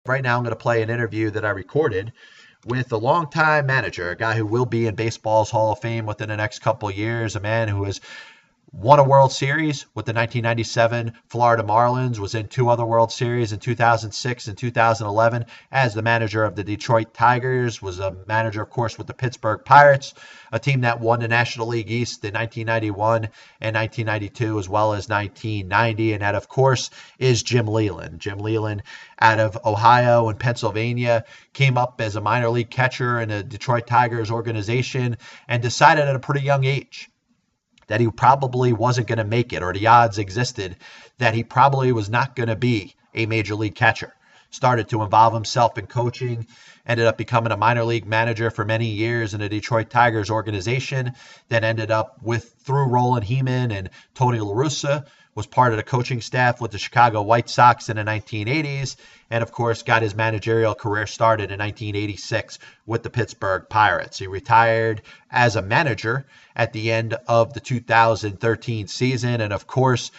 Right now I'm going to play an interview that I recorded with a longtime manager, a guy who will be in baseball's Hall of Fame within the next couple of years, a man who has won a World Series with the 1997 Florida Marlins, was in two other World Series in 2006 and 2011 as the manager of the Detroit Tigers, was a manager, of course, with the Pittsburgh Pirates, a team that won the National League East in 1991 and 1992, as well as 1990. And that, of course, is Jim Leyland. Jim Leyland, out of Ohio and Pennsylvania, came up as a minor league catcher in the Detroit Tigers organization and decided at a pretty young age that he probably wasn't going to make it, or the odds existed that he probably was not going to be a major league catcher. Started to involve himself in coaching, ended up becoming a minor league manager for many years in the Detroit Tigers organization, then ended up through Roland Heeman and Tony La Russa, was part of the coaching staff with the Chicago White Sox in the 1980s, and of course got his managerial career started in 1986 with the Pittsburgh Pirates. He retired as a manager at the end of the 2013 season, and of course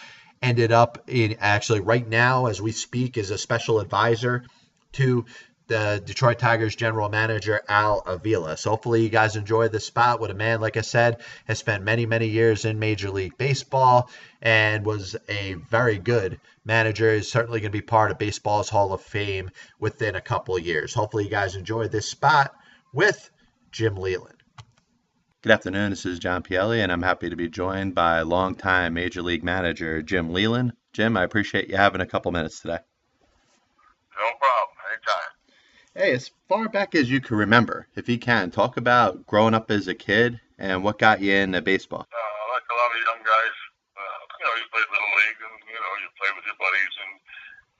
ended up in, actually right now as we speak, as a special advisor to the Detroit Tigers general manager, Al Avila. So hopefully you guys enjoyed this spot with a man, like I said, has spent many, many years in Major League Baseball and was a very good manager. He's certainly going to be part of baseball's Hall of Fame within a couple of years. Hopefully you guys enjoyed this spot with Jim Leyland. Good afternoon. This is John Pielli, and I'm happy to be joined by longtime Major League manager Jim Leyland. Jim, I appreciate you having a couple minutes today. No problem. Anytime. Hey, as far back as you can remember, if you can, talk about growing up as a kid and what got you into baseball. Like a lot of young guys, you played Little League and, you play with your buddies and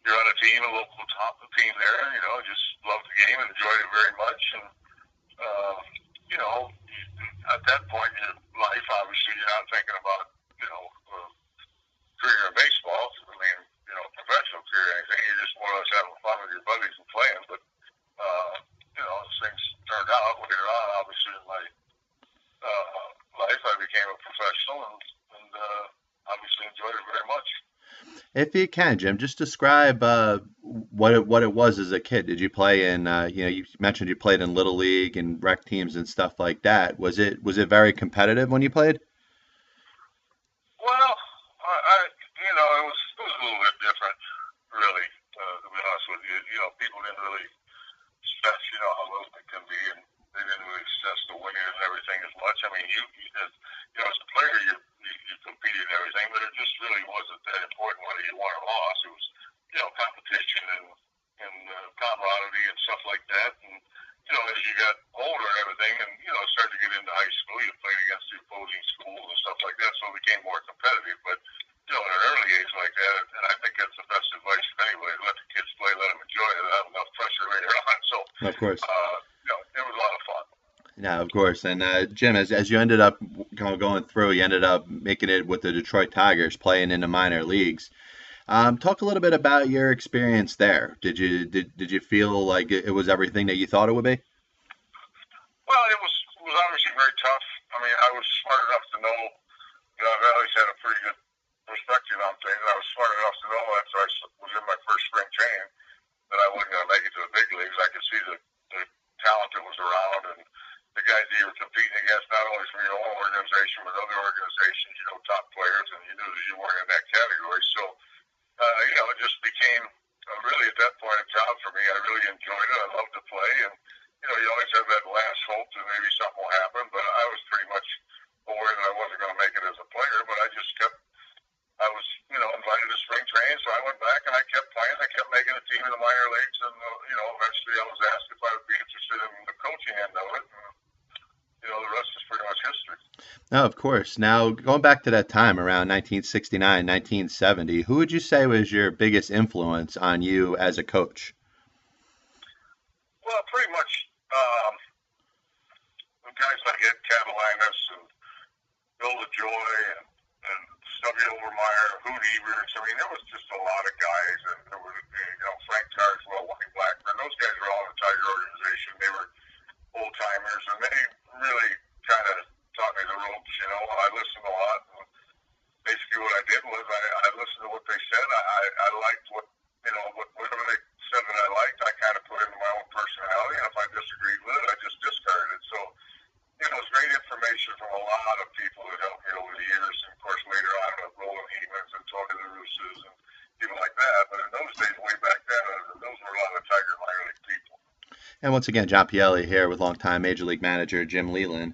you're on a team, a local top team there, just loved the game and enjoyed it very much. And, at that point in your life, obviously, you're not thinking about, career in baseball. I mean, professional career or anything. You're just more or less having fun with your buddies and playing. But, as things turned out later on, obviously, in my life, I became a professional and obviously enjoyed it very much. If you can, Jim, just describe what it was as a kid. Did you play in, you mentioned you played in Little League and rec teams and stuff like that. Was it very competitive when you played? Well, it was a little bit different, really, to be honest with you. People didn't really stress, how little it can be, and they didn't really stress the winning and everything as much. I mean, as a player, you competed and everything, but it just really wasn't that important whether you won or lost. It was, competition and camaraderie and stuff like that. And, as you got older and everything and, started to get into high school, you played against the opposing schools and stuff like that, so it became more competitive. But, at an early age like that, and I think that's the best advice anyway, let the kids play, let them enjoy it, have enough pressure later on. So, of course, it was a lot of fun. Yeah, of course. And Jim, as you ended up going through, you ended up making it with the Detroit Tigers, playing in the minor leagues. Talk a little bit about your experience there. Did you feel like it was everything that you thought it would be? Well, it was obviously very tough. I mean, I was smart enough to know, I've always had a pretty good perspective on things. I was smart enough to know after I was in my first spring training that I wasn't going to make it to the big leagues. I could see the talent that was around and the guys that you were competing against, not only from your own organization, but other organizations, top players, and you knew that you weren't in that category. So, it just became really at that point a job for me. I really enjoyed it. I loved to play. And, you always have that last hope that maybe something will happen. But I was pretty much aware that I wasn't going to make it as a player. But I was, invited to spring training. So I went back and I kept playing. I kept making a team in the minor leagues. And, eventually I was asked if I would be interested in the coaching end of it. And, the rest is pretty much history. No, of course. Now, going back to that time around 1969, 1970, who would you say was your biggest influence on you as a coach? Well, pretty much guys like Ed Catalinas and Bill LaJoy and Stubby Overmeyer, Hoot Evers. I mean, there was just a lot of guys. And there was, Frank Carswell, Wayne Blackburn. Those guys were all in the Tiger organization. They were old-timers, and they really kind of taught me the ropes, I listened a lot. And basically what I did was I listened to what they said. I liked what, whatever they said that I liked, I kind And once again, John Pielli here with longtime Major League manager Jim Leyland.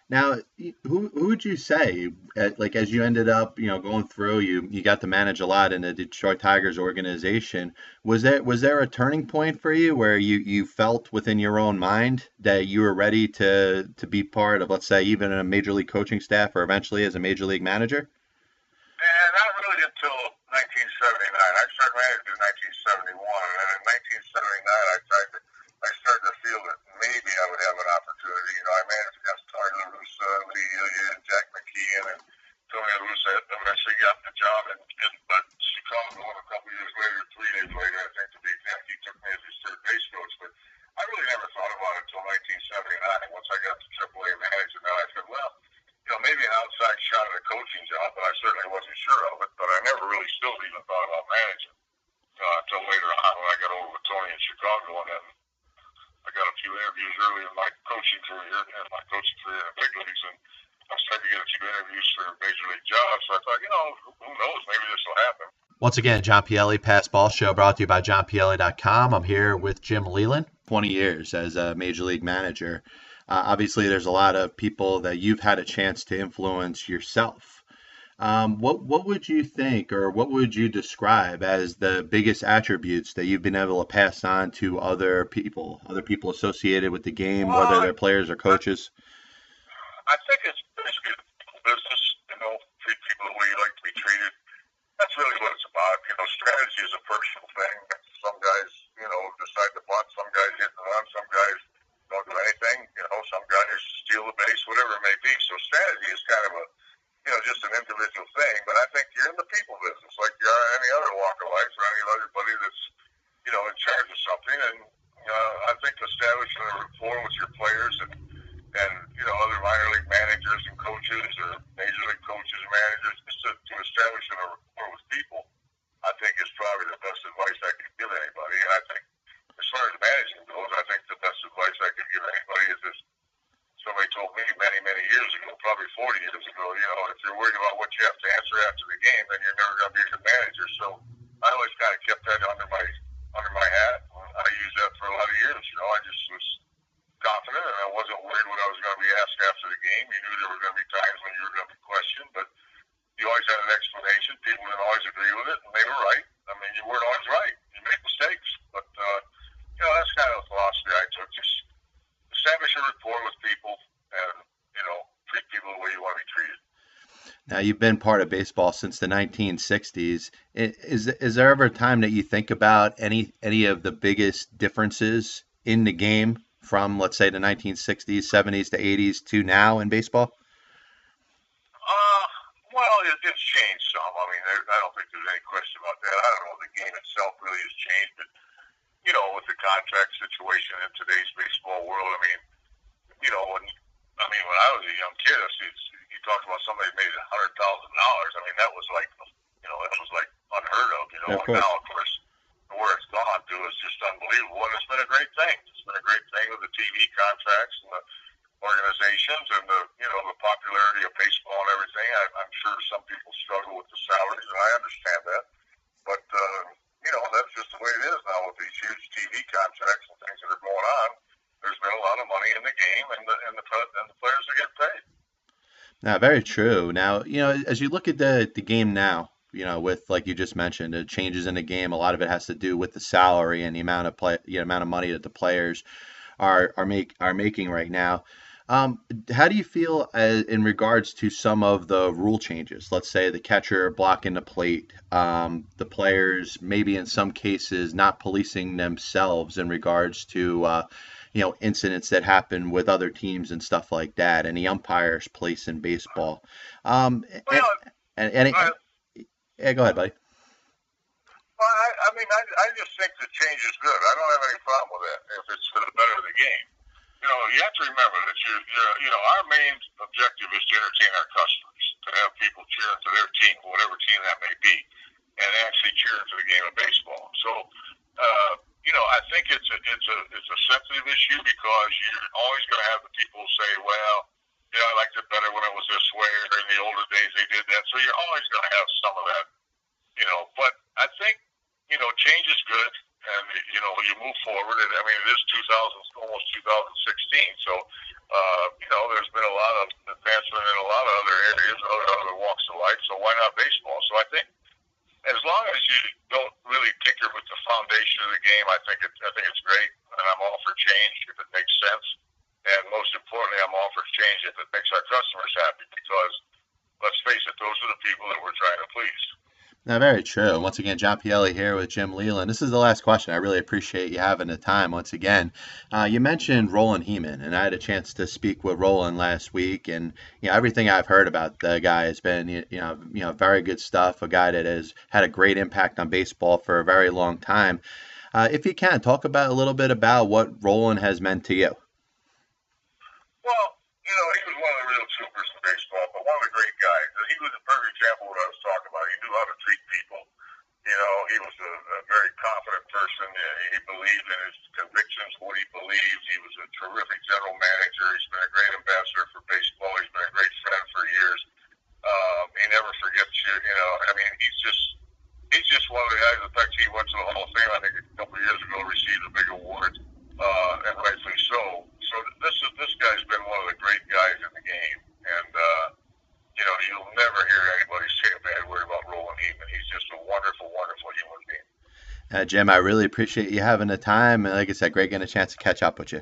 Now, who would you say, like as you ended up, going through, you got to manage a lot in the Detroit Tigers organization. Was there a turning point for you where you felt within your own mind that you were ready to be part of, let's say, even a major league coaching staff or eventually as a major league manager? And not really until 1979. I started managing in 1971, and then in 1979 I started to feel that maybe I would have an opportunity. I managed against Tony La Russa, Lee Ilya, and Jack McKeon, and Tony La Russa eventually got the job but Chicago, and a couple years later, 3 days later, I think to be exact, he took me as his third base coach. But I really never thought about it until 1979. Once I got to AAA manager, then I said, well, maybe an outside shot at a coaching job, but I certainly wasn't sure of it. But I never really still even thought about managing until later on when I got over with Tony in Chicago, and then I got a few interviews early in my coaching career in the big leagues, and I started to get a few interviews for major league jobs. So I thought, who knows, maybe this will happen. Once again, John Pielli, Pass Ball Show, brought to you by JohnPielli.com. I'm here with Jim Leyland. 20 years as a major league manager. Obviously, there's a lot of people that you've had a chance to influence yourself. What would you think, or what would you describe as the biggest attributes that you've been able to pass on to other people associated with the game, whether they're players or coaches? I think it's basically business, treat people the way you like to be treated. That's really what it's about. Strategy is a personal thing. Some guys, decide to bunt. Some guys hit and run. Some guys don't do anything. Some guys steal the base, whatever it may be. So strategy is kind of just an individual thing. But I think you're in the people business, like you are in any other walk of life or anybody that's, in charge of something. And I think establishing a rapport with your players and other minor league managers and coaches or major league coaches and managers, just to establish a rapport with people, I think is probably the best advice I could give anybody. And I think as far as managing goes, I think the best advice I could give anybody is this. Somebody told me many, many years ago, probably 40 years ago, if you're worried about what you have to answer after the game, then you're never going to be a good manager. So I always kind of kept that under my hat. I used that for a lot of years. I just was confident, and I wasn't worried what I was going to be asked after the game. You knew there were going to be times when you were going to be questioned, but you always had an explanation. People didn't always agree with it, and they were right. I mean, you weren't always right. You made mistakes, but that's kind of the philosophy I took. Just establish a rapport with people, and treat people the way you want to be treated. Now, you've been part of baseball since the 1960s. Is there ever a time that you think about any of the biggest differences in the game from, let's say, the 1960s, 70s to 80s to now in baseball? Well, it's changed some. I mean, I don't think there's any question about that. I don't know if the game itself really has changed, but with the contract situation in today's baseball world, when I was a young kid, you talked about somebody who made $100,000. I mean, that was like, unheard of. Of And now, of course, where it's gone to is just unbelievable. And it's been a great thing. It's been a great thing with the TV contracts and the organizations and the popularity of baseball and everything. I'm sure some people struggle with the salaries, and I understand that. But that's just the way it is now with these huge TV contracts and things that are going on. There's been a lot of money in the game, and the players are getting paid. Now, very true. Now, as you look at the game now, with, like you just mentioned, the changes in the game, a lot of it has to do with the salary and the amount of money that the players are making right now. How do you feel in regards to some of the rule changes? Let's say the catcher blocking the plate, the players maybe in some cases not policing themselves in regards to incidents that happen with other teams and stuff like that, and the umpire's place in baseball. Yeah, go ahead, buddy. Well, I just think the change is good. I don't have any problem with that if it's for the better of the game. You have to remember that our main objective is to entertain our customers, to have people cheering for their team, whatever team that may be, and actually cheering for the game of baseball. So, I think it's a sensitive issue because you're always going to have the people say, well, I liked it better when it was this way, or in the older days they did that. So you're always going to have some of that, But I think change is good. and you move forward. And I mean, it is 2000, almost 2016. So, there's been a lot of advancement in a lot of other areas, other walks of life. So why not baseball? So I think as long as you don't really tinker with the foundation of the game, I think it's great, and I'm all for change if it makes sense. And most importantly, I'm all for change if it makes our customers happy, because let's face it, those are the people that we're trying to please. Now, very true. Once again, John Pielli here with Jim Leyland. This is the last question. I really appreciate you having the time once again. You mentioned Roland Heeman, and I had a chance to speak with Roland last week, and everything I've heard about the guy has been very good stuff. A guy that has had a great impact on baseball for a very long time. If you can, talk about a little bit about what Roland has meant to you. Well, he was one of the real troopers in baseball, but one of the great guys. He was a perfect example of what I was talking about. He knew how to treat people. He was a very confident person. He believed in his convictions, what he believed. He was a terrific general manager. He's been a great ambassador for baseball. He's been a great friend for years. He never forgets you. I mean, he's just one of the guys. In fact, he went to the Hall of Fame, I think, a couple of years ago, received a big award, and rightfully so. So this guy's been one of the great guys in the game, and you'll never hear anybody say a bad word about Rollie Fingers. He's just a wonderful, wonderful human being. Jim, I really appreciate you having the time, and like I said, great getting a chance to catch up with you.